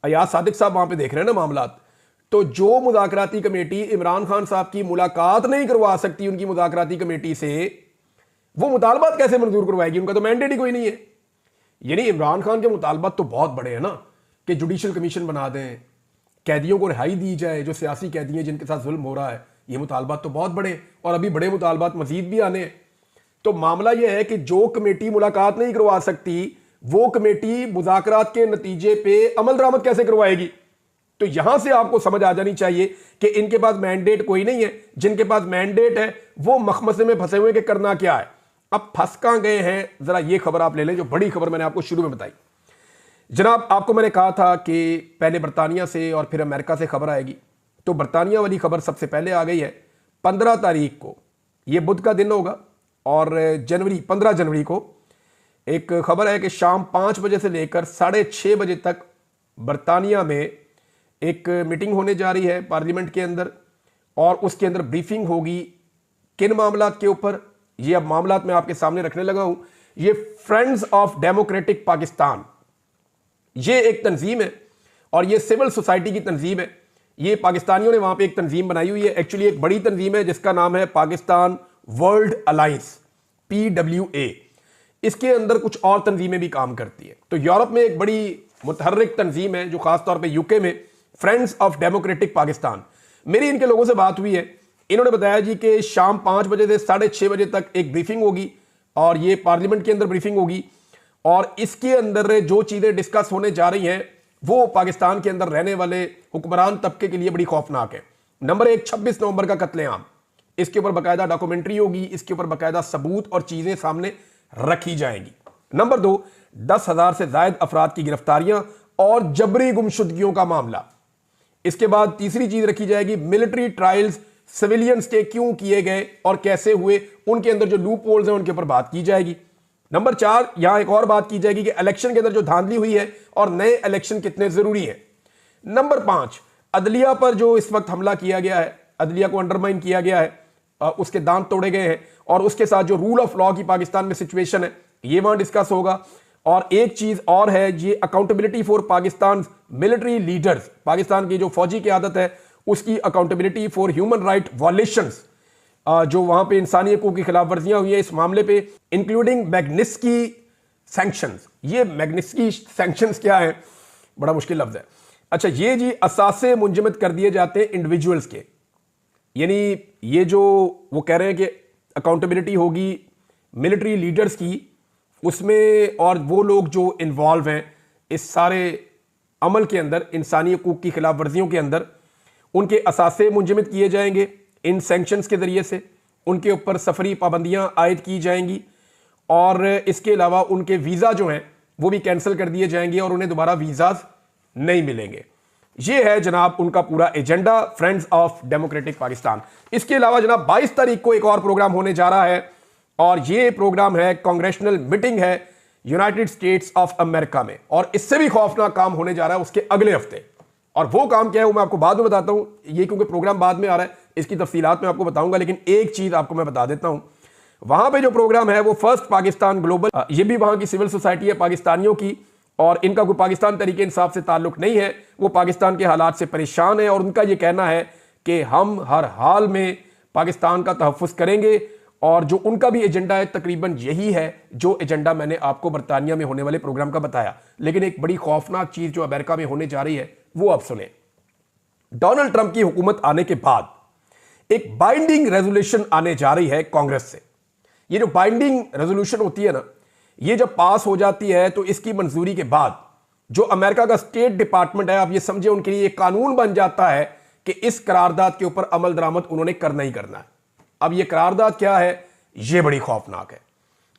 अयाज सादिक साहब वहां पे देख रहे हैं ना मामला। तो जो मुज़ाकराती कमेटी इमरान खान साहब की मुलाकात नहीं करवा सकती उनकी मुज़ाकराती कमेटी से, वो मुतालबात कैसे मंजूर करवाएगी? उनका तो मैंडेट ही कोई नहीं है। यानी इमरान खान के मुतालबात तो बहुत बड़े हैं ना, कि जुडिशल कमीशन बना दें, कैदियों को रिहाई दी जाए जो सियासी कैदी हैं जिनके साथ जुल्म हो रहा है। ये मुतालबात तो बहुत बड़े हैं और अभी बड़े मुतालबात मजीद भी आने हैं। तो मामला यह है कि जो कमेटी मुलाकात नहीं करवा सकती, वो कमेटी मुज़ाकरात के नतीजे पे अमल दरामद कैसे करवाएगी? तो यहां से आपको समझ आ जानी चाहिए कि इनके पास मैंडेट कोई नहीं है। जिनके पास मैंडेट है वो मखमसे में फंसे हुए कि करना क्या है। अब फंस कहां गए हैं, जरा ये खबर आप ले लें, जो बड़ी खबर मैंने आपको शुरू में बताई। जनाब, आपको मैंने कहा था कि पहले बरतानिया से और फिर अमेरिका से खबर आएगी। तो बरतानिया वाली खबर सबसे पहले आ गई है 15 तारीख को, ये बुध का दिन होगा, और 15 जनवरी को एक खबर है कि शाम 5 बजे से लेकर 6:30 बजे तक बरतानिया में एक मीटिंग होने जा रही है पार्लियामेंट के अंदर, और उसके अंदर ब्रीफिंग होगी किन मामलात के ऊपर। ये अब मामलात मैं आपके सामने रखने लगा हूं। ये फ्रेंड्स ऑफ डेमोक्रेटिक पाकिस्तान, ये एक तंजीम है और ये सिविल सोसाइटी की तंजीम है। ये पाकिस्तानियों ने वहां पे एक तंजीम बनाई हुई है। एक्चुअली एक बड़ी तंजीम है जिसका नाम है पाकिस्तान वर्ल्ड अलायंस, PWA। इसके अंदर कुछ और तंजीमें भी काम करती है। तो यूरोप में एक बड़ी मुतहर्रिक तंजीम है जो खासतौर पे यूके में, फ्रेंड्स ऑफ डेमोक्रेटिक पाकिस्तान। मेरी इनके लोगों से बात हुई है, इन्होंने बताया जी कि शाम 5 बजे से 6:30 बजे तक एक ब्रीफिंग होगी, और ये पार्लियामेंट के अंदर ब्रीफिंग होगी, और इसके अंदर जो चीजें डिस्कस होने जा रही हैं वो पाकिस्तान के अंदर रहने वाले हुक्मरान तबके के लिए बड़ी खौफनाक है। नंबर 1, 26 नवंबर का कत्लेआम, इसके ऊपर बाकायदा डॉक्यूमेंट्री होगी, इसके ऊपर बाकायदा सबूत और चीजें सामने रखी जाएंगी। नंबर 2, 10,000 से ज्यादा अफराद की गिरफ्तारियां और जबरी गुमशुदगियों का मामला। इसके बाद तीसरी चीज रखी जाएगी मिलिट्री ट्रायल्स सिविलियंस के क्यों किए गए और कैसे हुए, उनके अंदर जो लूप होल्स हैं उनके ऊपर बात की जाएगी। नंबर 4, यहां एक और बात की जाएगी कि इलेक्शन के अंदर जो धांधली हुई है और नए इलेक्शन कितने जरूरी है। नंबर 5, अदलिया पर जो इस वक्त हमला किया गया है, अदलिया को अंडरमाइन किया गया है, उसके दांत तोड़े गए हैं, और उसके साथ जो रूल ऑफ लॉ की पाकिस्तान में सिचुएशन है ये वहां डिस्कस होगा। और एक चीज और है, ये accountability for Pakistan military leaders, Pakistan की जो फौजी क़यादत है उसकी अकाउंटेबिलिटी फॉर ह्यूमन राइट वॉलेशंस, जो वहां पे इंसानी हकूक की खिलाफ वर्जियां हुई है इस मामले पे, इंक्लूडिंग मैग्निस्की सैंक्शंस। ये मैग्निस्की सैंक्शंस क्या है, बड़ा मुश्किल लफ्ज है। अच्छा, ये जी असासे मुंजमद कर दिए जाते हैं इंडिविजुअल्स के, यानी ये जो वो कह रहे हैं कि अकाउंटेबिलिटी होगी मिलिट्री लीडर्स की उसमें, और वो लोग जो इन्वॉल्व हैं इस सारे अमल के अंदर, इंसानी हकूक की खिलाफ वर्जियों के अंदर, उनके असासे मुंजमद किए जाएंगे इन सैंक्शंस के जरिए से, उनके ऊपर सफरी पाबंदियां आयद की जाएंगी, और इसके अलावा उनके वीज़ा जो हैं वो भी कैंसिल कर दिए जाएंगे और उन्हें दोबारा वीज़ाज नहीं मिलेंगे। ये है जनाब उनका पूरा agenda, friends of democratic Pakistan. इसके अलावा जनाब 22 तारीख को एक और प्रोग्राम होने जा रहा है, और ये प्रोग्राम है कांग्रेशनल मीटिंग है यूनाइटेड स्टेट्स ऑफ अमेरिका में, और इससे भी खौफनाक काम होने जा रहा है उसके अगले हफ्ते। और वो काम क्या है वो मैं आपको बाद में बताता हूं, ये क्योंकि प्रोग्राम बाद में आ रहा है इसकी तफसीलात मैं आपको बताऊंगा, लेकिन एक चीज आपको मैं बता देता हूं, वहां पे जो प्रोग्राम है वो फर्स्ट पाकिस्तान ग्लोबल, ये भी वहां की सिविल सोसाइटी है पाकिस्तानियों की, और इनका कोई पाकिस्तान तरीके इंसाफ से ताल्लुक नहीं है, वो पाकिस्तान के हालात से परेशान है, और उनका ये कहना है कि हम हर हाल में पाकिस्तान का तहफ़्फ़ुज़ करेंगे, और जो उनका भी एजेंडा है तकरीबन यही है जो एजेंडा मैंने आपको बरतानिया में होने वाले प्रोग्राम का बताया। लेकिन एक बड़ी खौफनाक चीज जो अमेरिका में होने जा रही है वो आप सुने। डोनाल्ड ट्रंप की हुकूमत आने के बाद एक बाइंडिंग रेजोल्यूशन आने जा रही है कांग्रेस से। ये जो बाइंडिंग रेजोल्यूशन होती है ना, ये जब पास हो जाती है तो इसकी मंजूरी के बाद जो अमेरिका का स्टेट डिपार्टमेंट है, आप ये समझे उनके लिए कानून बन जाता है कि इस करारदाद के ऊपर अमल दरामद उन्होंने करना ही करना है। अब ये करारदाद क्या है, ये बड़ी खौफनाक है।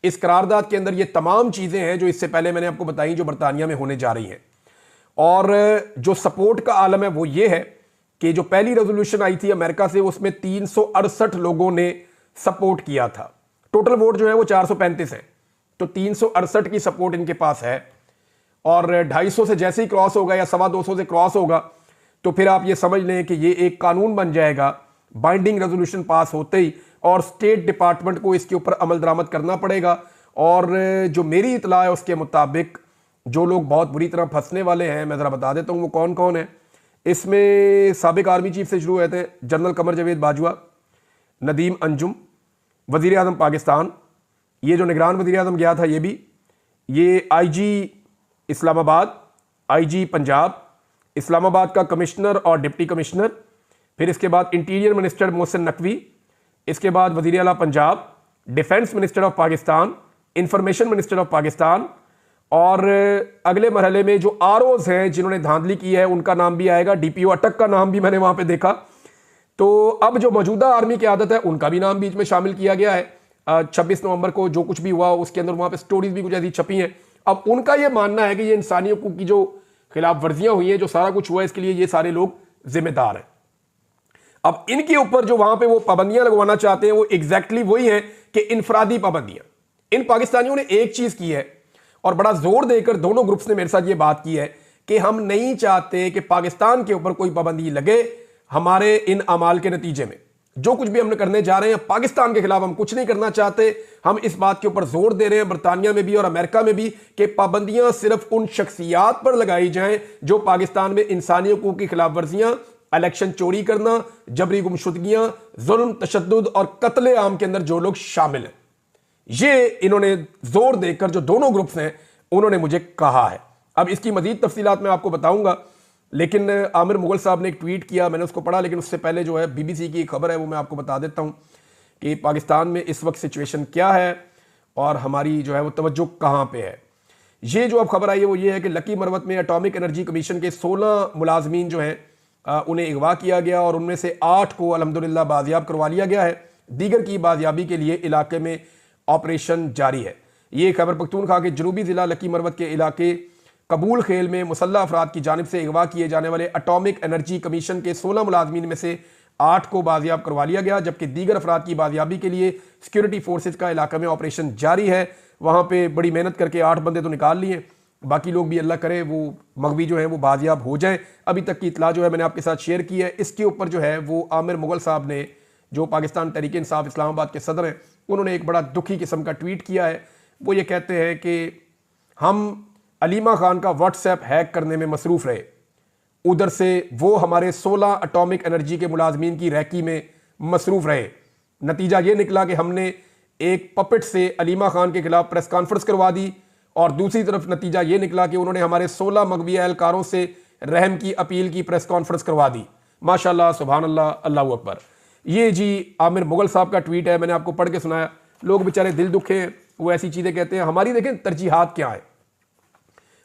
इस करारदाद के अंदर ये तमाम चीजें हैं जो इससे पहले मैंने आपको बताई जो बरतानिया में होने जा रही हैं। और जो सपोर्ट का आलम है वो ये है कि जो पहली रेजोल्यूशन आई थी अमेरिका से उसमें 368 लोगों ने सपोर्ट किया था। टोटल वोट जो है वो 435 है, तो 368 की सपोर्ट इनके पास है, और 250 से जैसे ही क्रॉस होगा या 225 से क्रॉस होगा तो फिर आप ये समझ लें कि ये एक कानून बन जाएगा बाइंडिंग रेजोल्यूशन पास होते ही, और स्टेट डिपार्टमेंट को इसके ऊपर अमल दरामद करना पड़ेगा। और जो मेरी इतला है उसके मुताबिक जो लोग बहुत बुरी तरह फंसने वाले हैं मैं ज़रा बता देता हूँ वो कौन कौन है। इसमें साबिक आर्मी चीफ से शुरू होते हैं, जनरल कमर जावेद बाजवा, नदीम अंजुम, वज़ीर आज़म पाकिस्तान, ये जो निगरान वज़ीर आज़म गया था ये भी, ये आईजी इस्लामाबाद, आईजी पंजाब, इस्लामाबाद का कमिश्नर और डिप्टी कमिश्नर, फिर इसके बाद इंटीरियर मिनिस्टर मोहसिन नकवी, इसके बाद वज़ीर आला Punjab, defence minister of Pakistan, information minister of Pakistan, और अगले मरहले में जो आरओज हैं जिन्होंने धांधली की है उनका नाम भी आएगा। डीपीओ अटक का नाम भी मैंने वहां पे देखा। तो अब जो मौजूदा आर्मी की आदत है उनका भी नाम बीच में शामिल किया गया है। 26 नवंबर को जो कुछ भी हुआ उसके अंदर वहां पे स्टोरीज भी कुछ ऐसी छपी हैं। अब उनका यह मानना है कि ये इंसानियों की जो खिलाफ वर्जियां हुई हैं, जो सारा कुछ हुआ, इसके लिए ये सारे लोग जिम्मेदार हैं। अब इनके ऊपर जो वहां पे वो पाबंदियां लगवाना चाहते हैं वो एग्जैक्टली वही है कि इनफरादी पाबंदियां। इन पाकिस्तानियों ने एक चीज की है और बड़ा जोर देकर दोनों ग्रुप्स ने मेरे साथ ये बात की है कि हम नहीं चाहते कि पाकिस्तान के ऊपर कोई पाबंदी लगे। हमारे इन अमाल के नतीजे में जो कुछ भी हम करने जा रहे हैं पाकिस्तान के खिलाफ हम कुछ नहीं करना चाहते। हम इस बात के ऊपर जोर दे रहे हैं बरतानिया में भी और अमेरिका में भी कि पाबंदियां सिर्फ उन शख्सियात पर लगाई जाएं जो पाकिस्तान में इंसानी हकूक की खिलाफ वर्जियां, इलेक्शन चोरी करना, जबरी गुमशुदगियां, जुल्म, तशद्दुद और कत्ले आम के अंदर जो लोग शामिल हैं। ये इन्होंने जोर देकर जो दोनों ग्रुप्स हैं उन्होंने मुझे कहा है। अब इसकी मजीद तफसीलात मैं आपको बताऊंगा, लेकिन आमिर मुगल साहब ने एक ट्वीट किया, मैंने उसको पढ़ा, लेकिन उससे पहले जो है बीबीसी की एक खबर है वो मैं आपको बता देता हूं कि पाकिस्तान में इस वक्त सिचुएशन क्या है और हमारी जो है वो तवज्जो कहां पे है। ये जो अब खबर आई है वो ये है कि लकी मरवत में एटॉमिक एनर्जी कमीशन के 16 मुलाजमीन जो हैं उन्हें अगवा किया गया और उनमें से 8 को अल्हम्दुलिल्लाह बाजियाब करवा लिया गया है। दीगर की बाजियाबी के लिए इलाके में ऑपरेशन जारी है। ये खबर पख्तूनख्वा के जनूबी जिला लकी मरवत के इलाके कबूल खेल में मुसल्लह अफराद की जानिब से अगवा किए जाने वाले एटॉमिक एनर्जी कमीशन के 16 मुलाजमीन में से 8 को बाजियाब करवा लिया गया, जबकि दीगर अफराद की बाजियाबी के लिए सिक्योरिटी फोर्सेज का इलाके में ऑपरेशन जारी है। वहाँ पे बड़ी मेहनत करके 8 बंदे तो निकाल लिए, बाकी लोग भी अल्लाह करे वो मगवी जो है वो बाजियाब हो जाए। अभी तक की इतला जो है मैंने आपके साथ शेयर की है। इसके ऊपर जो है वो आमिर मुगल साहब ने, जो पाकिस्तान तहरीक इंसाफ इस्लामाबाद के सदर हैं, उन्होंने एक बड़ा दुखी किस्म का ट्वीट किया है। वो ये कहते हैं कि हम अलीमा खान का व्हाट्सएप हैक करने में मसरूफ़ रहे, उधर से वो हमारे 16 एटॉमिक एनर्जी के मुलाजमीन की रैकी में मसरूफ़ रहे। नतीजा ये निकला कि हमने एक पपेट से अलीमा खान के खिलाफ प्रेस कॉन्फ्रेंस करवा दी और दूसरी तरफ नतीजा ये निकला कि उन्होंने हमारे 16 मगवी एहलकारों से रहम की अपील की प्रेस कॉन्फ्रेंस करवा दी। माशाल्लाह, सुभान अल्लाह, अल्लाहू अकबर। ये जी आमिर मुगल साहब का ट्वीट है, मैंने आपको पढ़ के सुनाया। लोग बेचारे दिल दुखे हैं, वो ऐसी चीज़ें कहते हैं। हमारी देखें तरजीहात क्या है।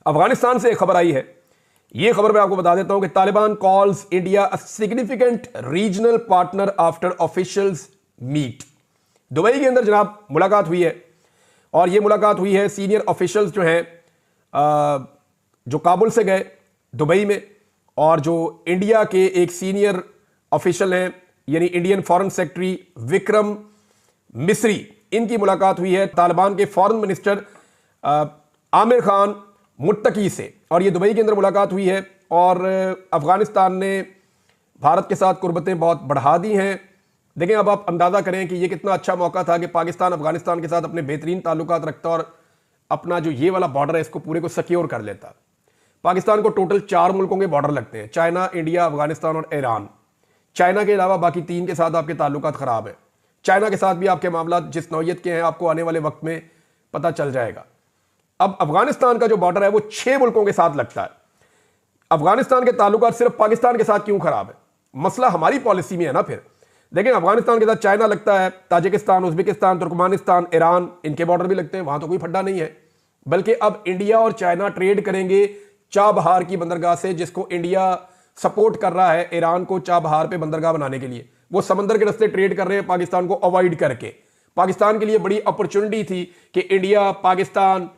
अफगानिस्तान से एक खबर आई है, ये खबर मैं आपको बता देता हूं कि Taliban calls India a significant regional partner after officials meet. Dubai के अंदर जनाब मुलाकात हुई है और ये मुलाकात हुई है सीनियर ऑफिशियल्स जो हैं जो काबुल से गए दुबई में, और जो इंडिया के एक सीनियर ऑफिशियल हैं यानी Indian foreign secretary Vikram Misri, इनकी मुलाकात हुई है तालिबान के फॉरेन मिनिस्टर आमिर खान मुत्तकी से, और ये दुबई के अंदर मुलाकात हुई है। और अफगानिस्तान ने भारत के साथ कुर्बतें बहुत बढ़ा दी हैं। देखें, अब आप अंदाज़ा करें कि ये कितना अच्छा मौका था कि पाकिस्तान अफगानिस्तान के साथ अपने बेहतरीन ताल्लुकात रखता और अपना जो ये वाला बॉर्डर है इसको पूरे को सिक्योर कर लेता। पाकिस्तान को टोटल 4 मुल्कों के बॉर्डर लगते हैं, चाइना, इंडिया, अफगानिस्तान और ईरान। चाइना के अलावा बाकी 3 के साथ आपके ताल्लुकात ख़राब हैं। चाइना के साथ भी आपके मामला जिस नौयत के हैं आपको आने वाले वक्त में पता चल जाएगा। अब अफगानिस्तान का जो बॉर्डर है वो 6 मुल्कों के साथ लगता है। अफगानिस्तान के ताल्लुकात सिर्फ पाकिस्तान के साथ क्यों खराब है? मसला हमारी पॉलिसी में है ना। फिर देखें, अफगानिस्तान के साथ चाइना लगता है, ताजिकिस्तान, उज्बेकिस्तान, तुर्कमानिस्तान, ईरान, इनके बॉर्डर भी लगते हैं, वहां तो कोई फड्डा नहीं है। बल्कि अब इंडिया और चाइना ट्रेड करेंगे चाबहार की बंदरगाह से, जिसको इंडिया सपोर्ट कर रहा है ईरान को चाबहार पे बंदरगाह बनाने के लिए। वो समंदर के रास्ते ट्रेड कर रहे हैं पाकिस्तान को अवॉइड करके। पाकिस्तान के लिए बड़ी अपॉर्चुनिटी थी कि India, Pakistan,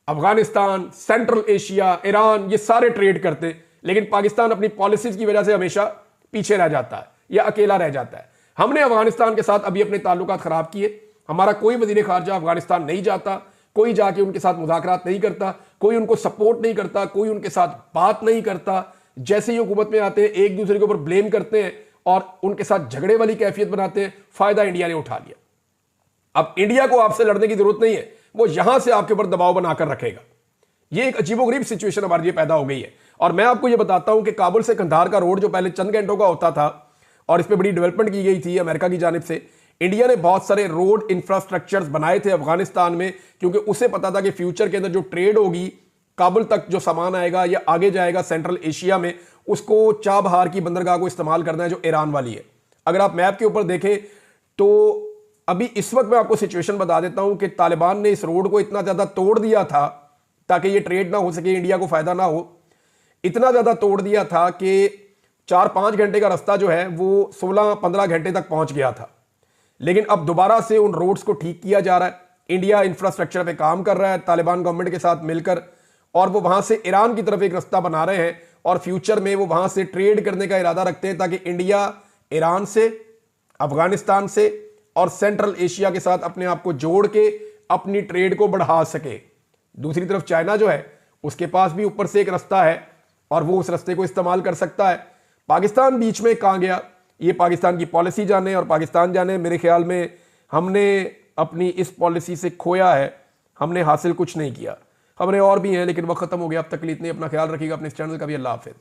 Afghanistan, central Asia, Iran, ये सारे ट्रेड करते, लेकिन पाकिस्तान अपनी पॉलिसीज की वजह से हमेशा पीछे रह जाता है या अकेला रह जाता है। हमने अफगानिस्तान के साथ अभी अपने ताल्लुकात खराब किए। हमारा कोई वजीर खारजा अफगानिस्तान नहीं जाता, कोई जाके उनके साथ मुज़ाकरात नहीं करता, कोई उनको सपोर्ट नहीं करता, कोई उनके साथ बात नहीं करता। जैसे ही हुकूमत में आते हैं एक दूसरे के ऊपर ब्लेम करते हैं और उनके साथ झगड़े वाली कैफियत बनाते हैं। फायदा इंडिया ने उठा लिया। अब इंडिया को आपसे लड़ने की जरूरत नहीं है, वो यहां से आपके ऊपर दबाव बनाकर रखेगा। ये एक अजीबोगरीब सिचुएशन हमारे लिए पैदा हो गई है। और मैं आपको ये बताता हूं कि काबुल से कंधार का रोड जो पहले चंद घंटों का होता था और इस पर बड़ी डेवलपमेंट की गई थी अमेरिका की जानिब से, इंडिया ने बहुत सारे रोड इंफ्रास्ट्रक्चर्स बनाए थे अफगानिस्तान में, क्योंकि उसे पता था कि फ्यूचर के अंदर जो ट्रेड होगी, काबुल तक जो सामान आएगा या आगे जाएगा सेंट्रल एशिया में, उसको चाबहार की बंदरगाह को इस्तेमाल करना है जो ईरान वाली है। अगर आप मैप के ऊपर देखें तो अभी इस वक्त मैं आपको सिचुएशन बता देता हूं कि तालिबान ने इस रोड को इतना ज्यादा तोड़ दिया था ताकि ये ट्रेड ना हो सके, इंडिया को फायदा ना हो, इतना ज्यादा तोड़ दिया था कि 4-5 घंटे का रास्ता जो है वो 16-15 घंटे तक पहुंच गया था। लेकिन अब दोबारा से उन रोड्स को ठीक किया जा रहा है, इंडिया इंफ्रास्ट्रक्चर पे काम कर रहा है तालिबान गवर्नमेंट के साथ मिलकर, और वो वहां से ईरान की तरफ एक रास्ता बना रहे हैं और फ्यूचर में वो वहां से ट्रेड करने का इरादा रखते हैं ताकि इंडिया ईरान से, अफगानिस्तान से और सेंट्रल एशिया के साथ अपने आप को जोड़ के अपनी ट्रेड को बढ़ा सके। दूसरी तरफ चाइना जो है उसके पास भी ऊपर से एक रास्ता है और वो उस रास्ते को इस्तेमाल कर सकता है। पाकिस्तान बीच में कहां गया, ये पाकिस्तान की पॉलिसी जाने और पाकिस्तान जाने। मेरे ख्याल में हमने अपनी इस पॉलिसी से खोया है, हमने हासिल कुछ नहीं किया। खबरें और भी हैं लेकिन वक्त खत्म हो गया। अब तक के लिए इतने, अपना ख्याल रखिएगा, अपने इस चैनल का भी। अल्लाह हाफिज।